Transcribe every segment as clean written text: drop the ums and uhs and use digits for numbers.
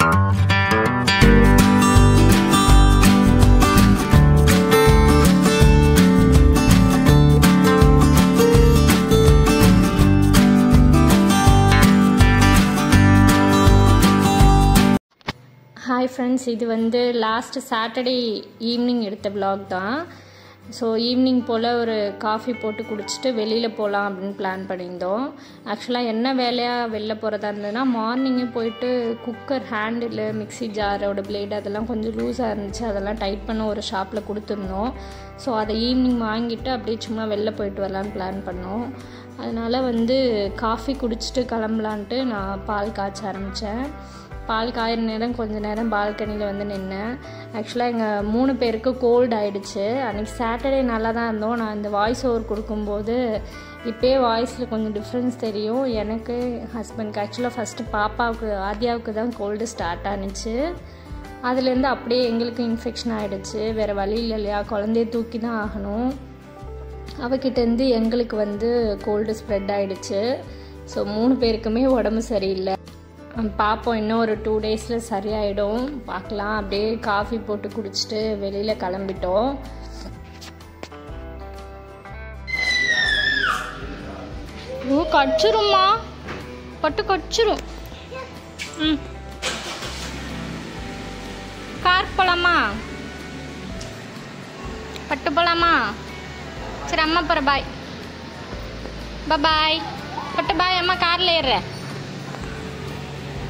Hi friends, இது வந்து last Saturday evening எடுத்த vlog தான். ஸோ ஈவினிங் போல் ஒரு காஃபி போட்டு குடிச்சிட்டு வெளியில் போகலாம் அப்படின்னு பிளான் பண்ணியிருந்தோம். ஆக்சுவலாக என்ன வேலையாக வெளில போகிறதா இருந்ததுன்னா, மார்னிங்கே போயிட்டு குக்கர் ஹேண்டில், மிக்ஸி ஜாரோட பிளேடு அதெல்லாம் கொஞ்சம் லூஸாக இருந்துச்சு, அதெல்லாம் டைட் பண்ண ஒரு ஷாப்பில் கொடுத்துருந்தோம். ஸோ அதை ஈவினிங் வாங்கிட்டு அப்படியே சும்மா வெளில போயிட்டு வரலான்னு பிளான் பண்ணோம். அதனால் வந்து காஃபி குடிச்சிட்டு கிளம்பலான்ட்டு நான் பால் காய்ச்ச ஆரம்பித்தேன். பால் காயிற நேரம் கொஞ்சம் நேரம் பால்கனியில் வந்து நின்னேன். ஆக்சுவலாக எங்கள் 3 பேருக்கு கோல்டு ஆகிடுச்சு. அன்றைக்கி சாட்டர்டே நல்லா தான் இருந்தோம். நான் இந்த வாய்ஸ் ஓவர் கொடுக்கும்போது இப்போயே வாய்ஸில் கொஞ்சம் டிஃப்ரென்ஸ் தெரியும். எனக்கு ஹஸ்பண்ட்க்கு ஆக்சுவலாக ஃபஸ்ட்டு பாப்பாவுக்கு ஆதியாவுக்கு தான் கோல்டு ஸ்டார்ட் ஆனிச்சு. அதுலேருந்து அப்படியே எங்களுக்கு இன்ஃபெக்ஷன் ஆகிடுச்சு. வேறு வழி இல்லை இல்லையா, குழந்தைய தூக்கி தான் ஆகணும். அவகிட்டேருந்து எங்களுக்கு வந்து கோல்டு ஸ்ப்ரெட் ஆகிடுச்சு. ஸோ 3 பேருக்குமே உடம்பு சரியில்லை. பார்ப்போம், இன்னும் ஒரு 2 டேஸில் சரியாயிடும், பார்க்கலாம். அப்படியே காஃபி போட்டு குடிச்சிட்டு வெளியில் கிளம்பிட்டோம். ஓ கடிச்சிரும்மா, பட்டு கடிச்சிரும். கார் போலாமா, பட்டு போலாமா? சரி அம்மா போகிற, பாய் பாய் பட்டு பாய். அம்மா காரில் ஏறுற,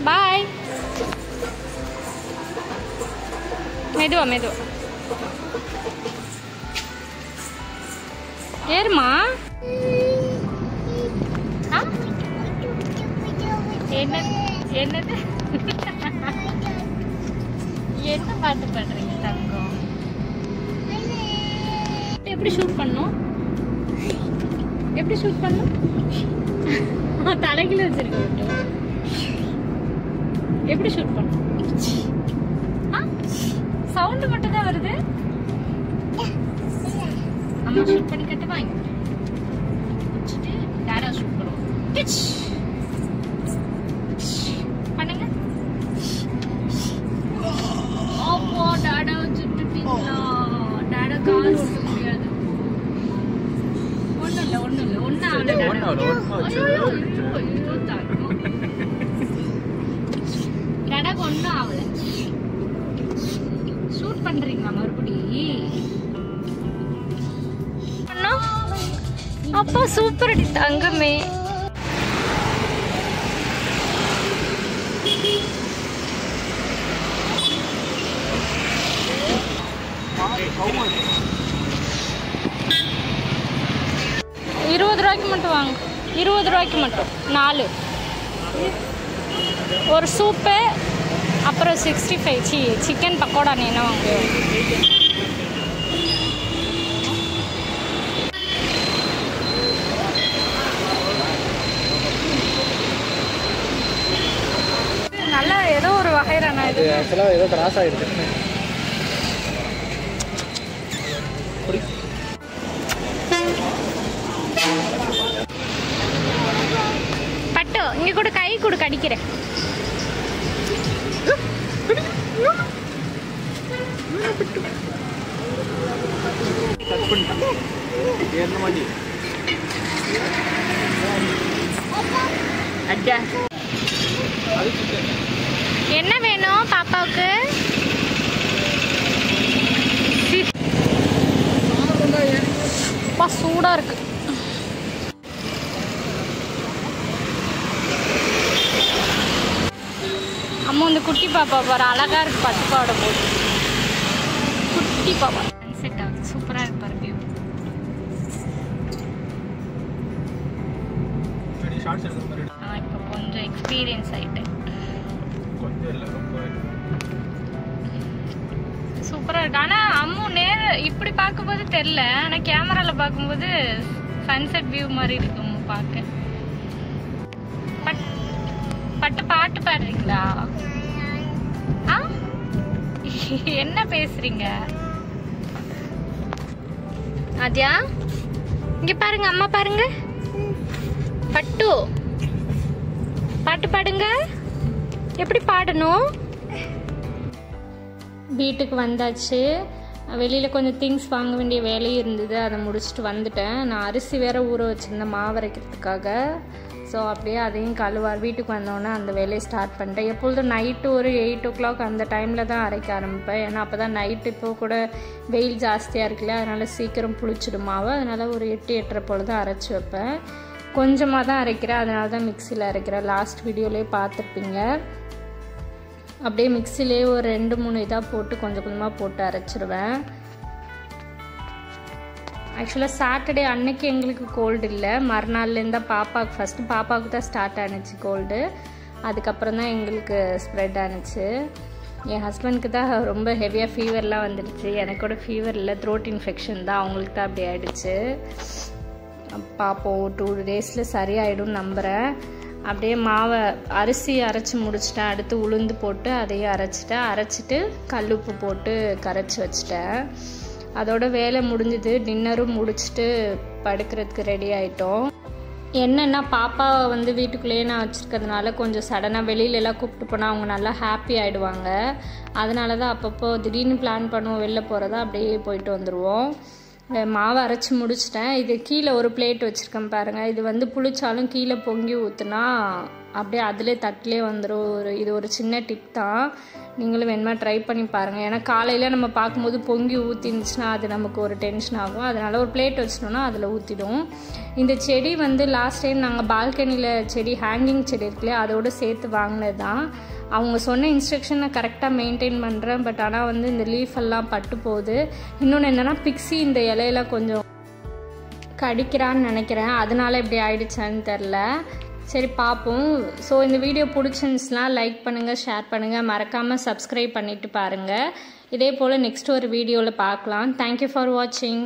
பாய். மெதுவா மெதுவா ஏறுமா. என்னது என்னது என்ன பாட்டு பாடுறீங்க தங்கம்? எப்படி ஷூட் பண்ணும், எப்படி ஷூட் பண்ணும்? தலைகில வச்சிருக்க, எப்படி ஷூட் பண்ண? சவுண்ட் மட்டும் தான் வருது. அம்மா ஷூட் பண்ணி கட்டுவா. டாடா ஷூட் பண்ணுவோம். பண்ணுங்க. அப்போ டாடா சுட்டுட்டீங்களா? டாடா கால் ஓட்ட முடியாது. ஒண்ணும் இல்லை ஒண்ணு ஒன்றும் ஆகல. ஷூட் பண்றீங்களா மறுபடி? அப்பா சூப்பர் அடி தங்கமே. ₹20 மட்டும் வாங்க, ₹20 மட்டும் 4. ஒரு சூப்பு, அப்புறம் 65 சிக்கன் பக்கோடா. நீ என்ன வாங்க? நல்லா ஏதோ ஒரு வகைறானா இது. ஆக்சுவலாக ஏதோ கிராஸ் ஆகிடுச்சு. பட்டு இங்கே கூட கை கூட கடிக்கிறேன். என்ன வேணும் பாப்பாவுக்கு? சூடா இருக்கு. அம்மா இந்த குட்டி பாப்பா பாரு, அழகா இருக்கு. பட்டு பாட போது குட்டி பாப்பா செட் ஆகுது. சூப்பரா இருக்கு பாரு வியூ. இப்போ கொஞ்சம் எக்ஸ்பீரியன்ஸ் ஆயிட்டேன். சூப்பரா இருக்கு. ஆனா அம்மு நேர இப்படி பார்க்கும்போது தெரியல, ஆனா கேமரால பார்க்கும்போது சன்செட் வியூ மாதிரி இருக்கு பார்க்க. பட்டு பாட்டு பாடுறீங்களா? என்ன பேசுறீங்க? ஆதியா இங்க பாருங்க, அம்மா பாருங்க. பட்டு பாட்டு பாடுங்க. எப்படி பாடணும்? வீட்டுக்கு வந்தாச்சு. வெளியில் கொஞ்சம் திங்ஸ் வாங்க வேண்டிய வேலையும் இருந்தது, அதை முடிச்சுட்டு வந்துட்டேன். நான் அரிசி வேறு ஊற வச்சுருந்தேன் மாவு அரைக்கிறதுக்காக. ஸோ அப்படியே அதையும் கழுவார். வீட்டுக்கு வந்தோடனே அந்த வேலையை ஸ்டார்ட் பண்ணிட்டேன். எப்பொழுதும் நைட்டு ஒரு 8 o'clock அந்த டைமில் தான் அரைக்க ஆரம்பிப்பேன். ஏன்னா அப்போ தான் நைட்டு இப்போ கூட வெயில் ஜாஸ்தியாக இருக்குல்ல, அதனால் சீக்கிரம் புளிச்சிடும் மாவு. அதனால் ஒரு 8, 8:30 போல் தான் அரைச்சி வைப்பேன். கொஞ்சமாக தான் அரைக்கிறேன், அதனால தான் மிக்சியில் அரைக்கிறேன். லாஸ்ட் வீடியோலேயே பார்த்துருப்பீங்க. அப்படியே மிக்சிலே ஒரு 2-3 இதாக போட்டு கொஞ்சம் கொஞ்சமாக போட்டு அரைச்சிடுவேன். ஆக்சுவலாக சாட்டர்டே அன்னைக்கு எங்களுக்கு கோல்டு இல்லை, மறுநாள்லேருந்து தான் பாப்பாவுக்கு ஃபஸ்ட்டு பாப்பாவுக்கு தான் ஸ்டார்ட் ஆனிச்சு கோல்டு. அதுக்கப்புறம் தான் எங்களுக்கு ஸ்ப்ரெட் ஆனிச்சு. என் ஹஸ்பண்டுக்கு தான் ரொம்ப ஹெவியாக ஃபீவர்லாம் வந்துடுச்சு. எனக்கோட ஃபீவர் இல்லை, த்ரோட் இன்ஃபெக்ஷன் தான், அவங்களுக்கு தான் அப்படி ஆகிடுச்சு. பார்ப்போம் 2 daysல சரியாயிடும் நம்புகிறேன். அப்படியே மாவை அரிசி அரைச்சி முடிச்சிட்டேன். அடுத்து உளுந்து போட்டு அதையும் அரைச்சிட்டு கல் உப்பு போட்டு கரைச்சி வச்சிட்டேன். அதோட வேலை முடிஞ்சுது. டின்னரும் முடிச்சுட்டு படுக்கிறதுக்கு ரெடி ஆகிட்டோம். என்னென்னா பாப்பாவை வந்து வீட்டுக்குள்ளேயே நான் வச்சுருக்கிறதுனால கொஞ்சம் சடனாக வெளியிலலாம் கூப்பிட்டு போனால் அவங்க நல்லா ஹாப்பி ஆகிடுவாங்க. அதனால தான் அப்பப்போ திடீர்னு பிளான் பண்ணுவோம் வெளில போகிறதா, அப்படியே போயிட்டு வந்துடுவோம். மாவை அரைச்சி முடிச்சிட்டேன். இது கீழே ஒரு பிளேட் வச்சுருக்கேன் பாருங்கள். இது வந்து புளிச்சாலும் கீழே பொங்கி ஊற்றுனா அப்படியே அதிலே தட்டிலே வந்துடும். இது ஒரு சின்ன டிப் தான், நீங்களும் வேணுமா ட்ரை பண்ணி பாருங்கள். ஏன்னா காலையில் நம்ம பார்க்கும்போது பொங்கி ஊற்றிருந்துச்சுன்னா அது நமக்கு ஒரு டென்ஷன் ஆகும். அதனால் ஒரு பிளேட் வச்சிட்டோம்னா அதில் ஊற்றிடும். இந்த செடி வந்து லாஸ்ட் டைம் நாங்கள் பால்கனியில் செடி ஹேங்கிங் செடி இருக்குல்லையே அதோடு சேர்த்து வாங்கினது தான். அவங்க சொன்ன இன்ஸ்ட்ரக்ஷனை கரெக்டாக மெயின்டைன் பண்ணுறேன். பட் ஆனால் வந்து இந்த லீஃப் எல்லாம் பட்டு போகுது. இன்னொன்று என்னென்னா பிக்ஸி இந்த இலையெல்லாம் கொஞ்சம் கடிக்கிறான்னு நினைக்கிறேன், அதனால இப்படி ஆயிடுச்சான்னு தெரில. சரி பார்ப்போம். ஸோ இந்த வீடியோ பிடிச்சிருந்துச்சுன்னா லைக் பண்ணுங்கள், ஷேர் பண்ணுங்கள், மறக்காமல் சப்ஸ்கிரைப் பண்ணிவிட்டு பாருங்கள். இதே போல் நெக்ஸ்ட் ஒரு வீடியோவில் பார்க்கலாம். தேங்க்யூ ஃபார் வாட்சிங்.